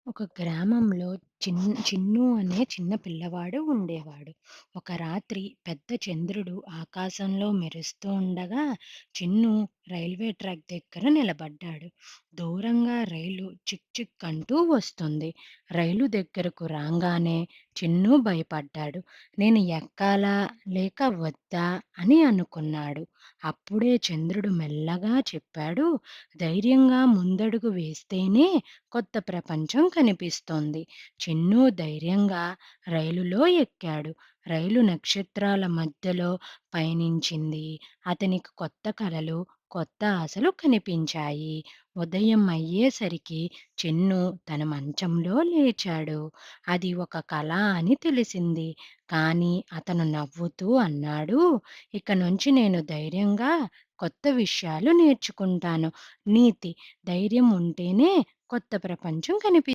ఒక గ్రామంలో చిన్ను అనే చిన్న పిల్లవాడు ఉండేవాడు. ఒక రాత్రి పెద్ద చంద్రుడు ఆకాశంలో మెరుస్తూ ఉండగా చిన్ను రైల్వే ట్రాక్ దగ్గర నిలబడ్డాడు. దూరంగా రైలు చిక్ చిక్ అంటూ వస్తుంది. రైలు దగ్గరకు రాంగానే చిన్ను భయపడ్డాడు. నేను ఎక్కాలా లేక వద్దా అని అనుకున్నాడు. అప్పుడే చంద్రుడు మెల్లగా చెప్పాడు, ధైర్యంగా ముందడుగు వేస్తేనే కొత్త ప్రపంచం కనిపిస్తోంది. చిన్ను ధైర్యంగా రైలులో ఎక్కాడు. రైలు నక్షత్రాల మధ్యలో పయనించింది. అతనికి కొత్త కలలు, కొత్త ఆశలు కనిపించాయి. ఉదయం అయ్యేసరికి చిన్ను తన మంచంలో లేచాడు. అది ఒక కల అని తెలిసింది. కానీ అతను నవ్వుతూ అన్నాడు, ఇక నుంచి నేను ధైర్యంగా కొత్త విషయాలు నేర్చుకుంటాను. నీతి ధైర్యం ఉంటేనే కొత్త ప్రపంచం